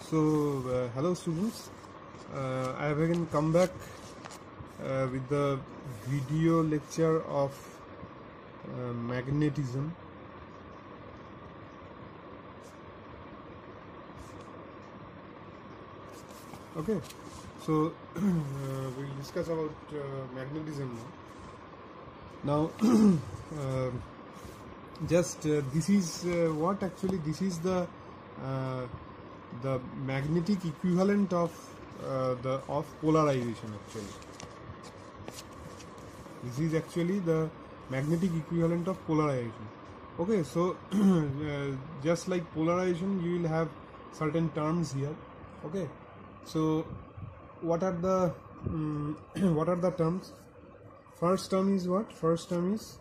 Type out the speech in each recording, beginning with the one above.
Hello students. I have again come back with the video lecture of magnetism. Okay, so we'll discuss about magnetism now. Now, this is what actually this is uh, the magnetic equivalent of polarization. Actually, this is actually the magnetic equivalent of polarization. Okay, so just like polarization, you will have certain terms here. Okay, so what are the what are the terms? First term is what? First term is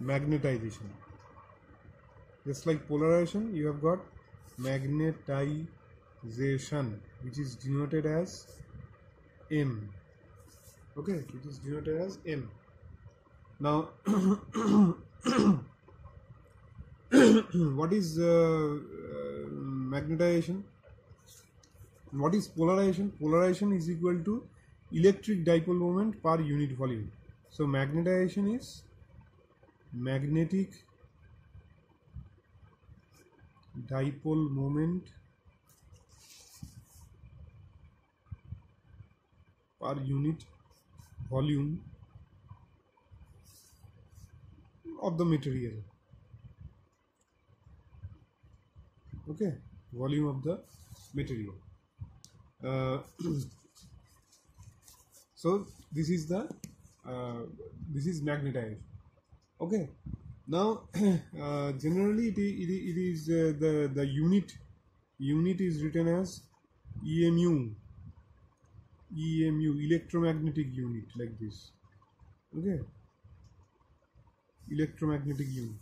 magnetization. Just like polarization, you have got magnetization, which is denoted as M. Okay, it is denoted as M. Now, what is magnetization? What is polarization? Polarization is equal to electric dipole moment per unit volume. So magnetization is magnetic dipole moment per unit volume of the material. Okay, volume of the material. So this is the this is magnetization. Okay, now generally it is the unit is written as EMU, electromagnetic unit, like this. Okay, electromagnetic unit.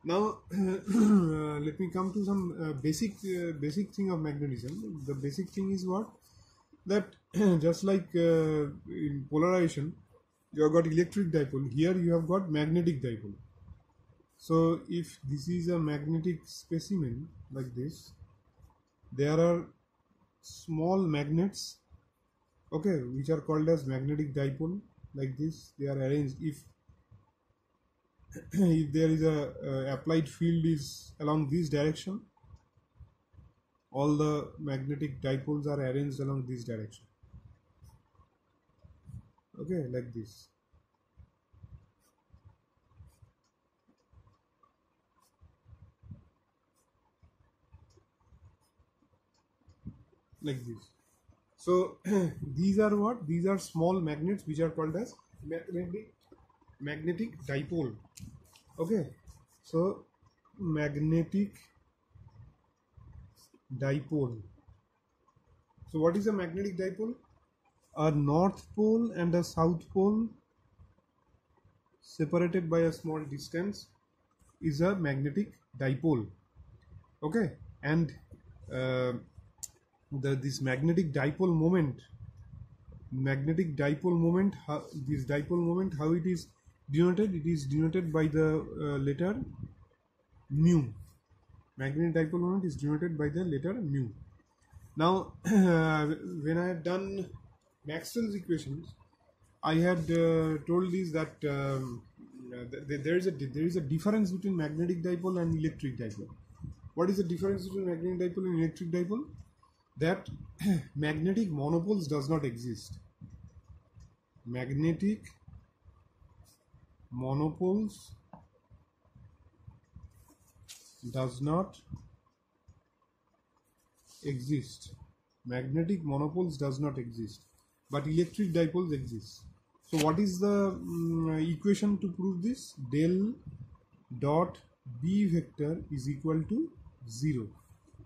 Now let me come to some basic thing of magnetism. The basic thing is what? That just like in polarization, you have got electric dipole. Here you have got magnetic dipole. So if this is a magnetic specimen like this, there are small magnets, okay, which are called as magnetic dipole, like this. They are arranged. If there is a applied field is along this direction, all the magnetic dipoles are arranged along this direction. Okay, like this. Like this. So these are what? These are small magnets which are called as magnetic dipole. Okay, so magnetic dipole. So what is a magnetic dipole? A north pole and a south pole separated by a small distance is a magnetic dipole. Okay, and this magnetic dipole moment, this dipole moment, how it is denoted? It is denoted by the letter mu. Magnetic dipole moment is denoted by the letter mu. Now, when I have done Maxwell's equations, I had told this that there is a difference between magnetic dipole and electric dipole. What is the difference between magnetic dipole and electric dipole? That magnetic monopoles does not exist. Magnetic monopoles does not exist. Magnetic monopoles does not exist, but electric dipoles exist. So what is the equation to prove this? Del dot B vector is equal to 0.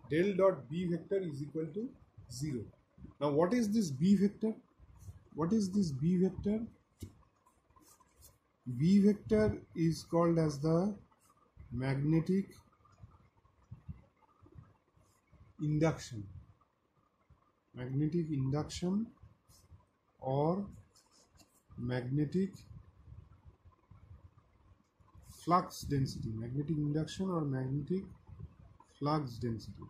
Del dot B vector is equal to 0. Now what is this B vector? What is this B vector? B vector is called as the magnetic induction. Magnetic induction or magnetic flux density. Magnetic induction or magnetic flux density.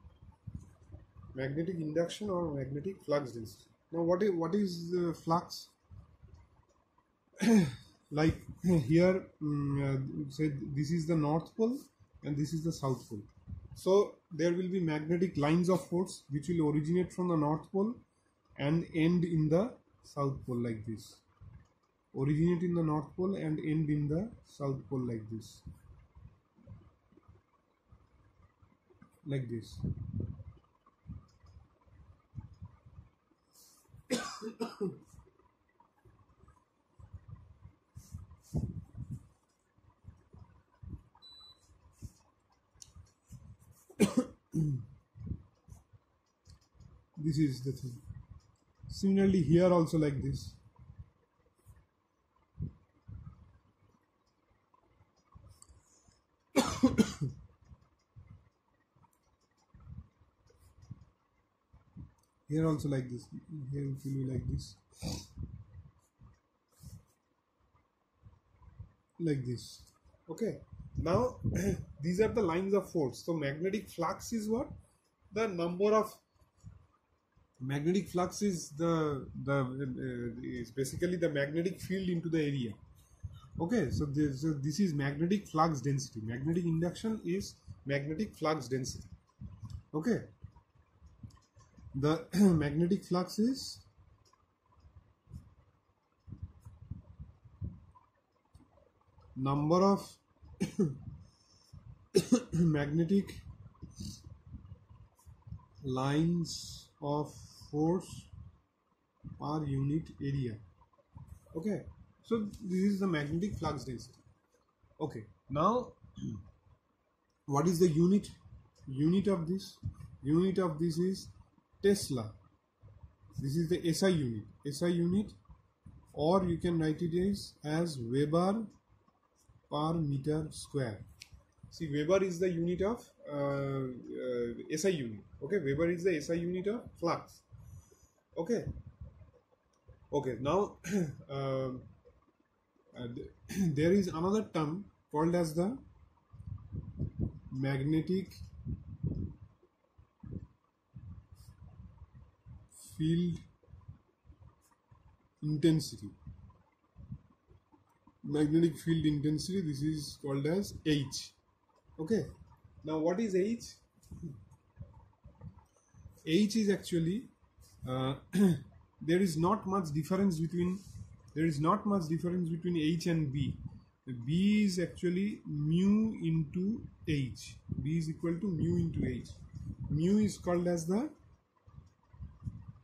magnetic induction or magnetic flux density. Now what is flux? Like here, say this is the north pole and this is the south pole. So there will be magnetic lines of force which will originate from the north pole and end in the south pole like this. Originate in the north pole and end in the south pole like this. Like this. This is the thing. Similarly here also like this. Here also like this. Here it will be like this. Like this. Okay. Now these are the lines of force. So magnetic flux is what? The number of magnetic flux is is basically the magnetic field into the area. Okay, so this is magnetic flux density. Magnetic induction is magnetic flux density. Okay, the magnetic flux is number of magnetic lines of force per unit area. Okay, so this is the magnetic flux density. Okay, now what is the unit of this? Unit of this is Tesla. This is the SI unit, or you can write it as Weber per meter square. See, Weber is the unit of SI unit. Okay, Weber is the SI unit of flux. Okay. Okay. Now there is another term called as the magnetic field intensity. Magnetic field intensity, this is called as H. Okay, now what is H? H is actually there is not much difference between H and B. B is actually mu into H. B is equal to mu into H. Mu is called as the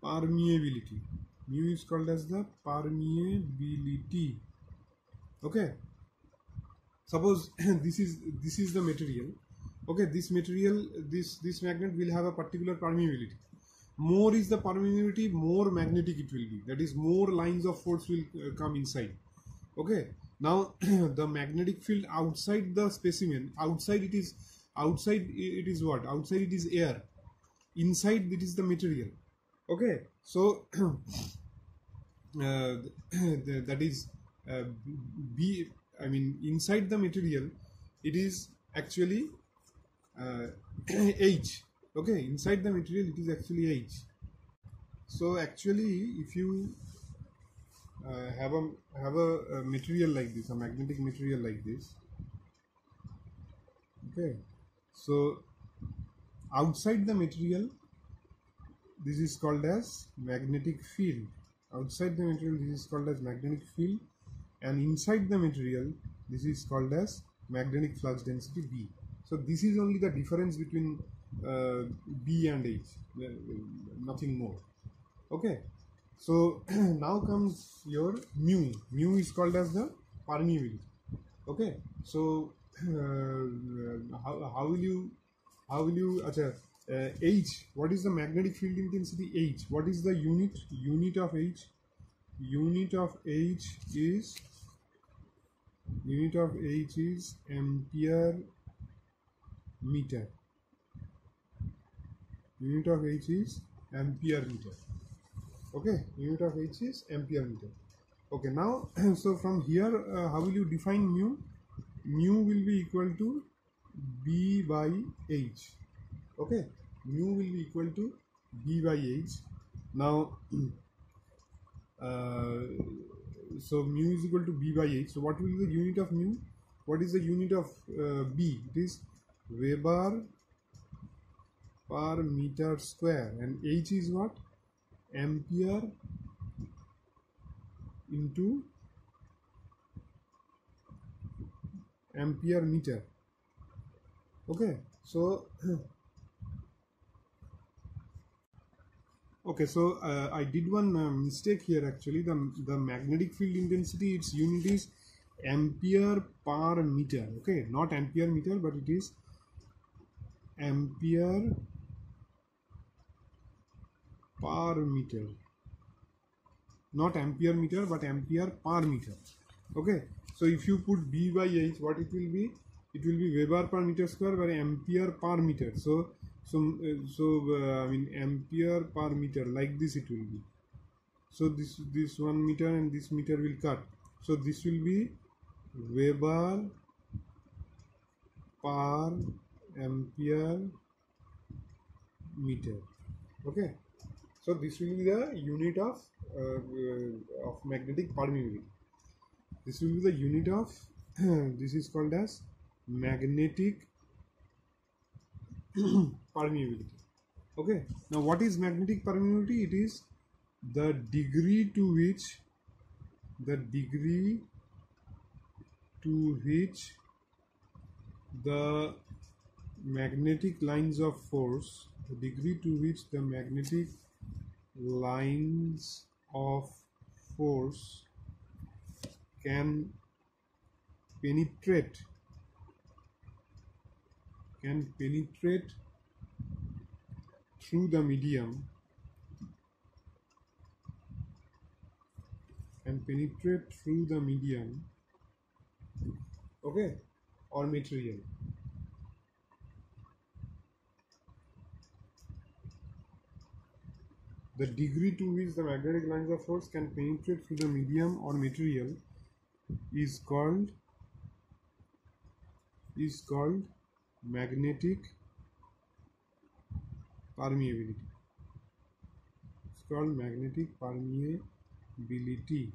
permeability. Mu is called as the permeability. Okay, suppose this is the material. Okay, this material, this magnet will have a particular permeability. More is the permeability, more magnetic it will be. That is, more lines of force will come inside. Okay, now the magnetic field outside the specimen, outside it is what? Outside it is air. Inside it is the material. Okay, so that is B. I mean, inside the material, it is actually H. Okay, inside the material, it is actually H. So actually, if you have a material like this, a magnetic material like this. Okay, so outside the material, this is called as magnetic field. Outside the material, this is called as magnetic field, and inside the material, this is called as magnetic flux density B. So this is only the difference between B and H, nothing more. Okay, so now comes your mu. Mu is called as the permeability. Okay, so how will you H? What is the magnetic field intensity H? What is the unit of H? Unit of H is ampere meter. Unit of H is ampere meter. Okay, unit of H is ampere meter. Okay, now so from here, how will you define mu? Mu will be equal to B by H. Okay, mu will be equal to B by H. Now so mu is equal to B by H. So what will be the unit of mu? What is the unit of B? It is Weber per meter square, and H is what? Ampere into ampere meter. Okay, so okay, so I did one mistake here actually. The magnetic field intensity, its unit is ampere per meter. Okay, not ampere meter, but it is ampere per meter. Not ampere meter, but ampere per meter. Okay, so if you put B by H, what it will be? It will be Weber per meter square by ampere per meter. So I mean ampere per meter, like this it will be. So this 1 meter and this meter will cut. So this will be Weber per ampere meter. Okay, so this will be the unit of magnetic permeability. This will be the unit of this is called as magnetic permeability. Okay, now what is magnetic permeability? It is the degree to which the magnetic lines of force, the degree to which the magnetic lines of force can penetrate through the medium okay, or material. The degree to which the magnetic lines of force can penetrate through the medium or material is called magnetic permeability. It's called magnetic permeability.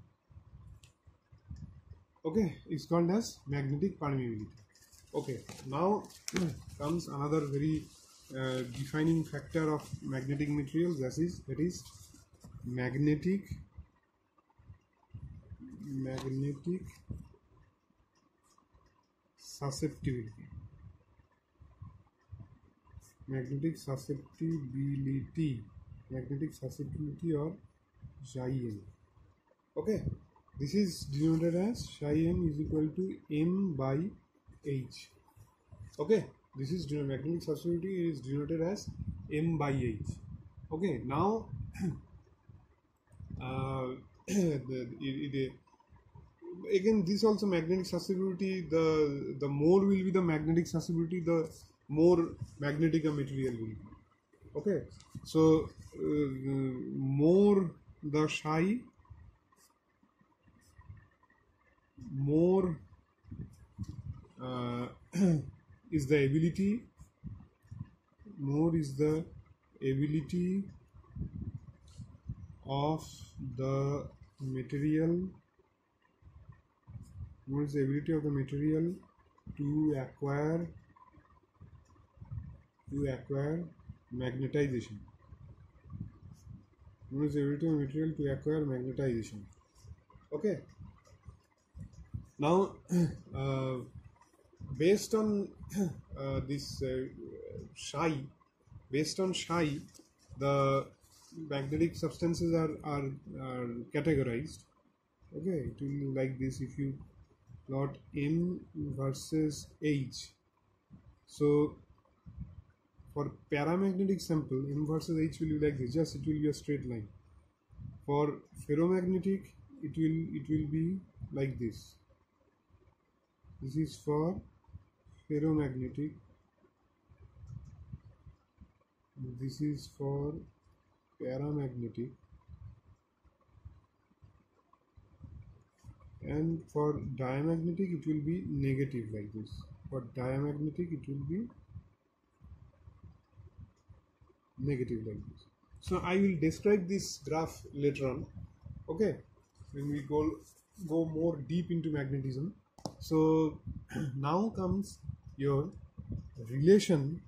Okay, it's called as magnetic permeability. Okay, now comes another very defining factor of magnetic materials, that is magnetic susceptibility. Magnetic susceptibility or psi m. Okay, this is denoted as psi m is equal to m by h. Okay, this is magnetic susceptibility is denoted as m by h. Okay, now again this also magnetic susceptibility, the more will be the magnetic susceptibility, the more magnetic a material will be. Okay, so more the psi, more is the ability of the material, more is the ability of the material to acquire magnetization. More is the ability of the material to acquire magnetization. Okay, now based on this psi, the magnetic substances are categorized. Okay, it will be like this if you plot M versus H. So for paramagnetic sample, M versus H will be like this, just it will be a straight line. For ferromagnetic, it will be like this. This is for ferromagnetic. This is for paramagnetic. And for diamagnetic, it will be negative like this. For diamagnetic, it will be negative like this. So I will describe this graph later on, okay, when we go more deep into magnetism. So now comes your relation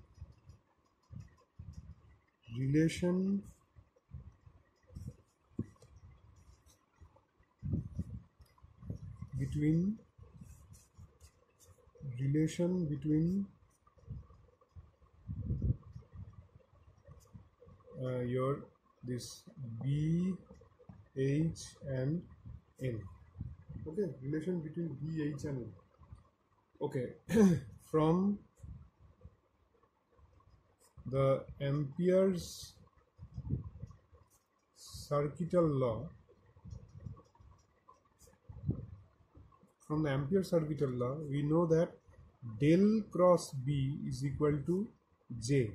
between your this B, H and N. Okay, relation between B, H and N. Okay, from the Ampere's circuital law, we know that del cross B is equal to J.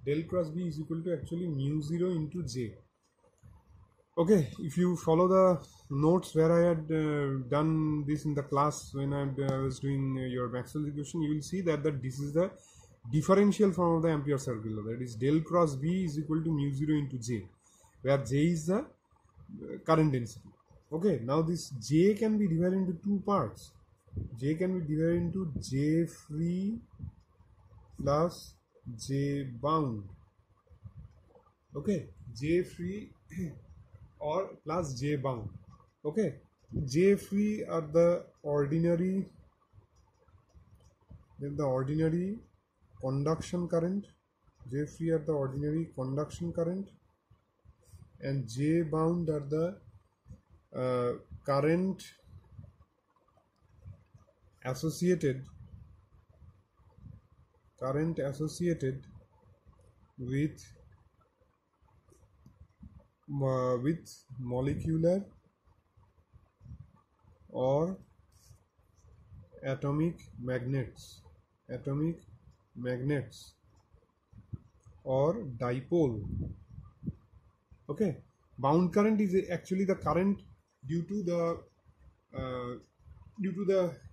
Del cross B is equal to actually mu 0 into J. Okay, if you follow the notes where I had done this in the class when I was doing your Maxwell's equation, you will see that this is the differential form of the Ampere circular law. That is del cross B is equal to mu 0 into J, where J is the current density. Okay, now this J can be divided into two parts. J can be divided into J free plus J bound. Okay, J free or plus J bound. Okay, J free are the ordinary, then the ordinary conduction current. J free are the ordinary conduction current, and J bound are the current associated with molecular or atomic magnets or dipole. Okay, bound current is actually the current due to the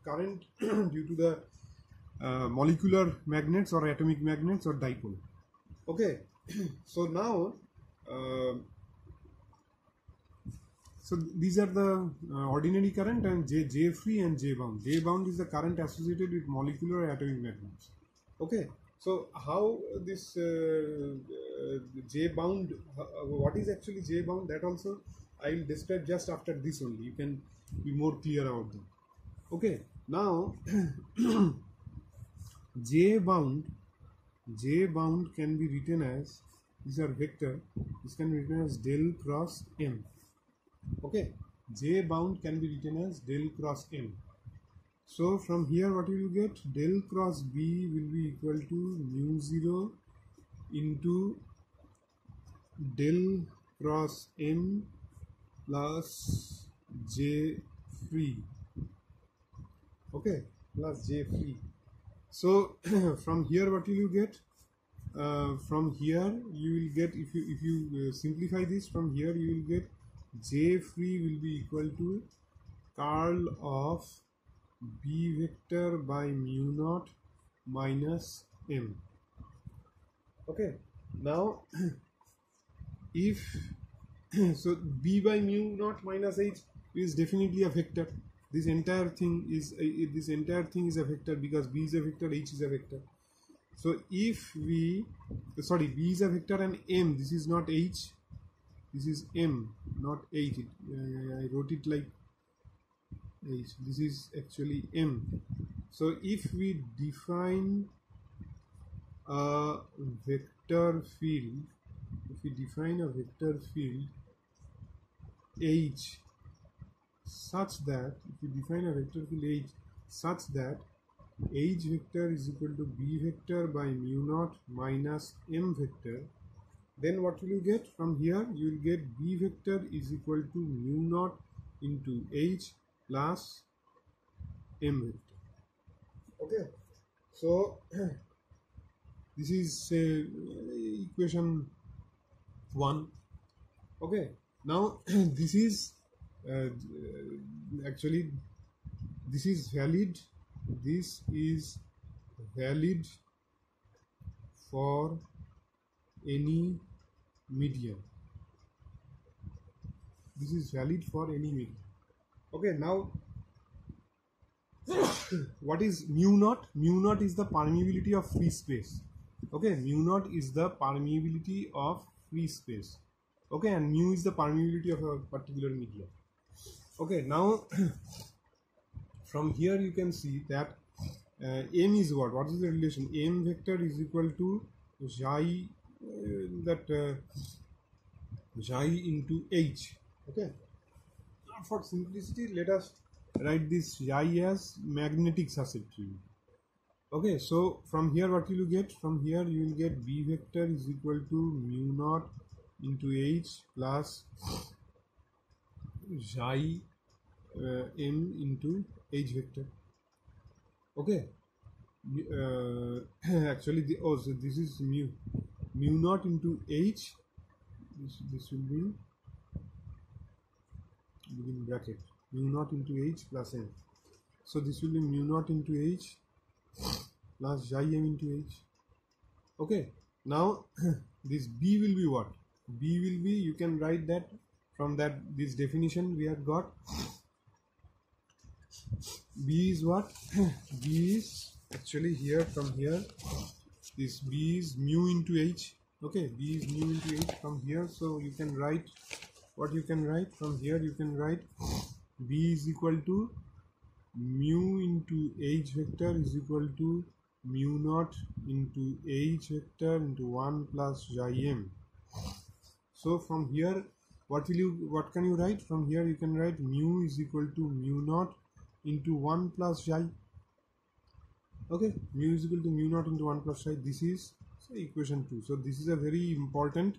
current due to the molecular magnets or atomic magnets or dipole. Okay, so now so these are the ordinary current and J free and J bound. J bound is the current associated with molecular or atomic magnets. Okay, so how this J bound, what is actually J bound, that also I will describe just after this only. You can be more clear about them. Okay, now J bound can be written as, these are vector, this can be written as del cross M. Okay, J bound can be written as del cross M. So from here what you will get, del cross B will be equal to mu 0 into del cross M plus J free. Okay, plus J free. So from here what you will get, from here you will get, if you simplify this, from here you will get J free will be equal to curl of B vector by mu naught minus M. Okay, now if so B by mu naught minus H is definitely a vector. This entire thing is a vector because B is a vector, H is a vector. So if B is a vector and M, this is not H, this is M, not H. I wrote it like H. This is actually M. So if we define a vector field, H such that, H vector is equal to B vector by mu naught minus M vector, then what will you get? From here you will get B vector is equal to mu naught into H plus M vector. Okay, so this is equation 1. Okay, now this is actually this is valid for any medium. This is valid for any medium. Okay, now what is mu naught? Mu naught is the permeability of free space. Okay, mu naught is the permeability of free space. Okay, and mu is the permeability of a particular medium. Okay, now from here you can see that m is what? What is the relation? M vector is equal to xi xi into h. Okay, for simplicity, let us write this xi as magnetic susceptibility. Okay, so from here what will you get? From here you will get b vector is equal to mu naught into h plus xi m into h vector. Okay, actually so this is mu naught into h. This will be within bracket mu naught into h plus m. So this will be mu naught into h plus xi m into h. Okay, now this b will be what? B will be, you can write that from that this definition we have got. B is what? B is actually here, from here this b is mu into h. Okay, b is mu into h from here. So you can write what you can write from here. You can write b is equal to mu into h vector is equal to mu naught into h vector into 1 plus xi m. So from here what can you write? From here you can write mu is equal to mu naught into 1 plus xi. Okay, mu is equal to mu naught into 1 plus xi. This is equation 2. So this is a very important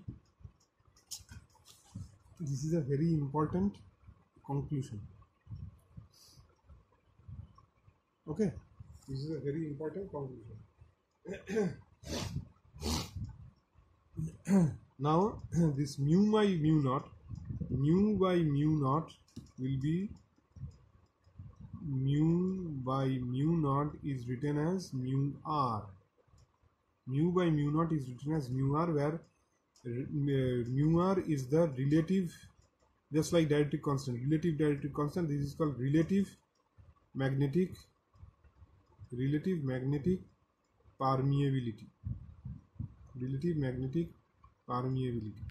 conclusion. Okay, this is a very important conclusion. Now this mu by mu naught will be mu by mu naught is written as mu r. Mu by mu naught is written as mu r, where mu r is the relative, just like dielectric constant, relative dielectric constant. This is called relative magnetic permeability. Relative magnetic permeability.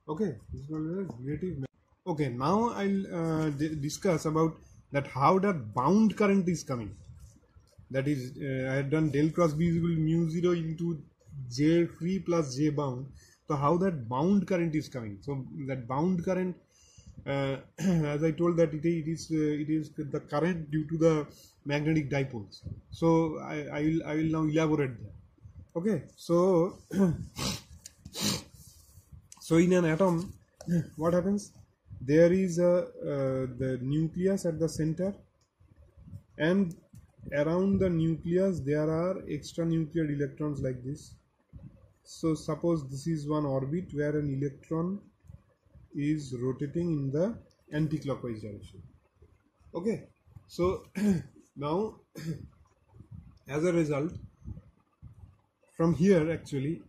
Okay, this is called relative. Okay, now I'll discuss about that how that bound current is coming. That is, I had done del cross B is equal to mu 0 into J free plus J bound. So how that bound current is coming? So that bound current, as I told, that it is the current due to the magnetic dipoles. So I will now elaborate that. Okay, so so in an atom, what happens? There is the nucleus at the center, and around the nucleus there are extranuclear electrons like this. So suppose this is one orbit where an electron is rotating in the anti-clockwise direction. Okay, so now as a result, from here actually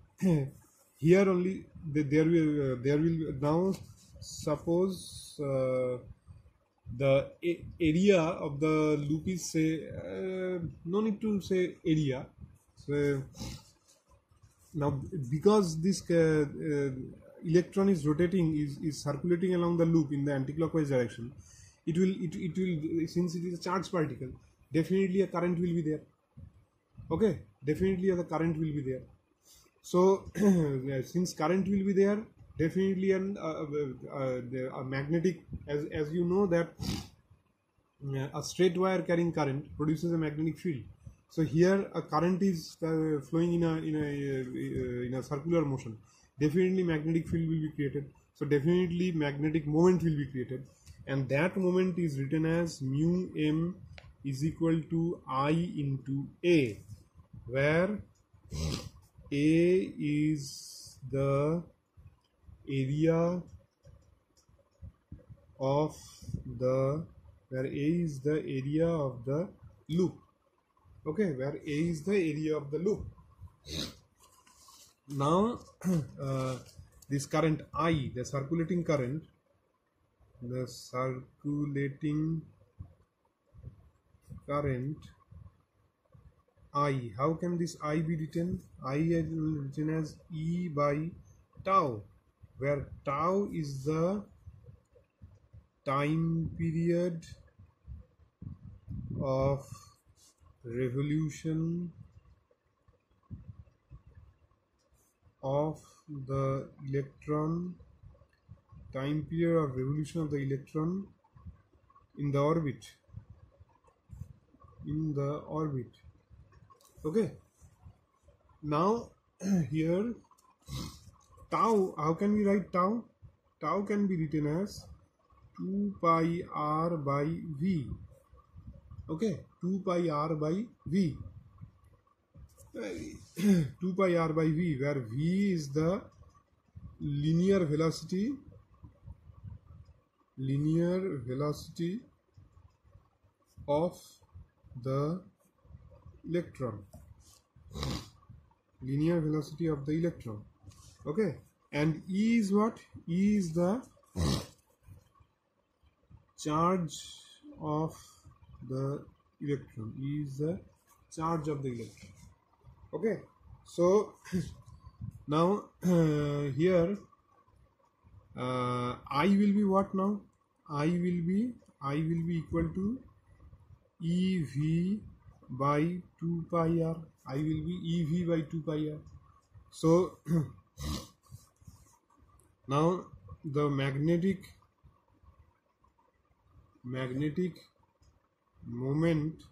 here only there will now suppose the area of the loop is, say, no need to say area. So now because this electron is rotating, is circulating along the loop in the anti-clockwise direction, it will since it is a charged particle, definitely a current will be there. Okay, definitely the current will be there. So since current will be there, definitely a magnetic, as you know that a straight wire carrying current produces a magnetic field. So here a current is flowing in a circular motion. Definitely magnetic field will be created. So definitely magnetic moment will be created, and that moment is written as mu m is equal to I into A, where A is the area of the loop. Okay, where A is the area of the loop. Now this current I, the circulating current, I, how can this I be written? I is written as E by tau, where tau is the time period of revolution of the electron, time period of revolution of the electron in the orbit, okay. Now here tau, how can we write tau? Tau can be written as 2 pi r by v, okay, 2 pi r by v. 2 pi r by v, where v is the linear velocity of the electron, okay. And E is what? E is the charge of the electron. E is the charge of the electron, okay. So now here I will be what now? I will be equal to EV by 2 pi r. I will be EV by 2 pi r. So now the magnetic moment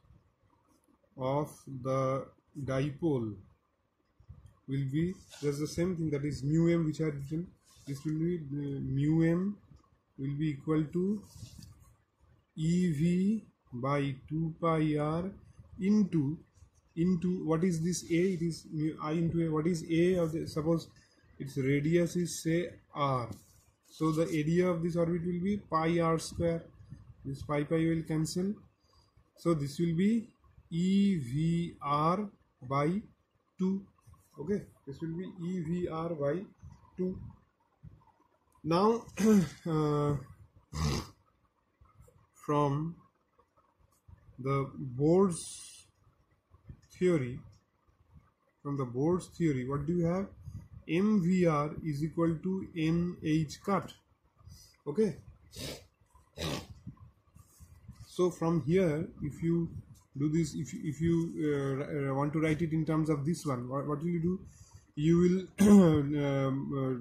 of the dipole will be just the same thing, that is mu m, which I had written. This will be mu m will be equal to EV by 2 pi r into what is this A? It is I into A. What is A of the, suppose its radius is say r, so the area of this orbit will be pi r square. This pi will cancel, so this will be EVR by 2, okay. This will be EVR by 2. Now from the Bohr's theory, what do you have? MVR is equal to NH cut, okay. So from here, if you do this, if you want to write it in terms of this one, what will you do? You will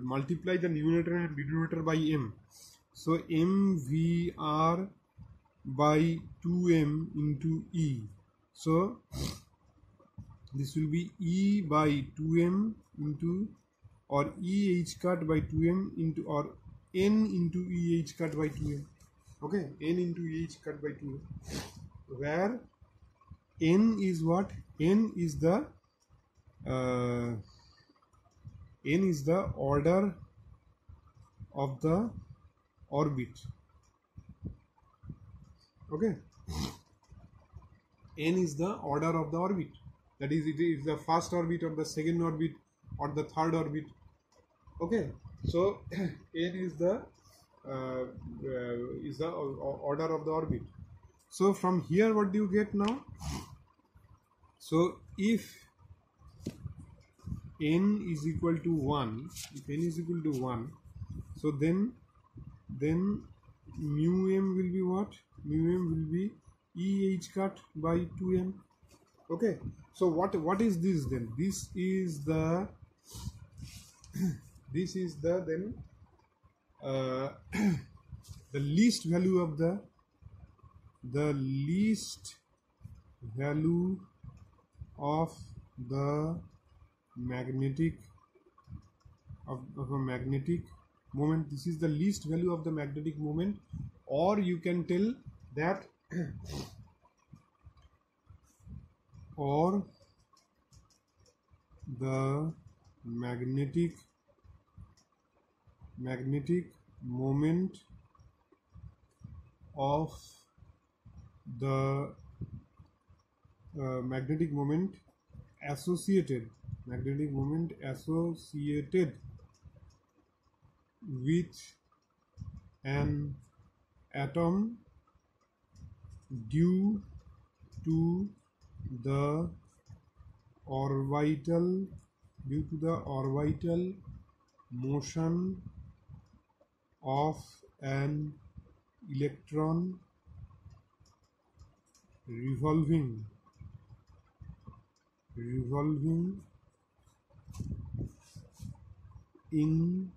multiply the numerator and denominator by m. So MVR by 2m into E. So this will be E by 2m into, or EH cut by 2m into, or N into EH cut by 2m. Okay, N into EH cut by 2m, where N is what? N is the order of the orbit, okay. N is the order of the orbit, that is, it is the first orbit or the second orbit or the third orbit, okay. So N is the order of the orbit. So from here, what do you get now? So if n is equal to 1, so then mu m will be what? Mu m will be EH cut by 2m, okay. So what is this then? This is the then the least value of the magnetic of a magnetic moment. This is the least value of the magnetic moment, or you can tell that or the magnetic moment of the magnetic moment associated with an atom due to the orbital motion of an electron revolving in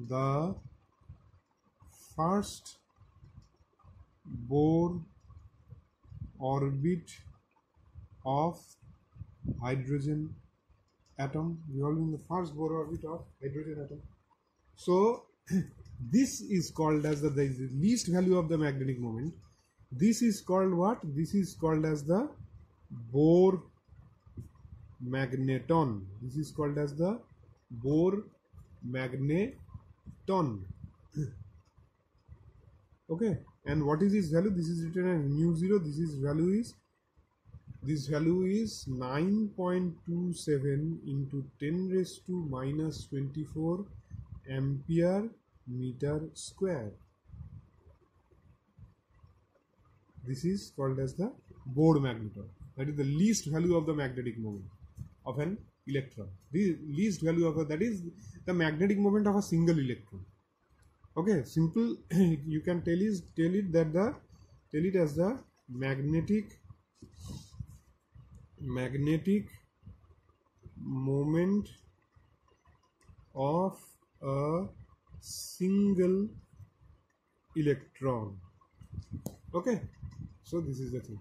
the first Bohr orbit of hydrogen atom, revolving the first Bohr orbit of hydrogen atom. So this is called as the least value of the magnetic moment. This is called what? This is called as the Bohr magneton. This is called as the Bohr magneton. Okay, and what is its value? This is written as mu 0. This value is 9.27 into 10 raised to minus 24 ampere meter square. This is called as the Bohr magneton. That is the least value of the magnetic moment of an electron. The least value of that is the magnetic moment of a single electron. Okay, simple. You can tell it as the magnetic moment of a single electron. Okay, so this is the thing.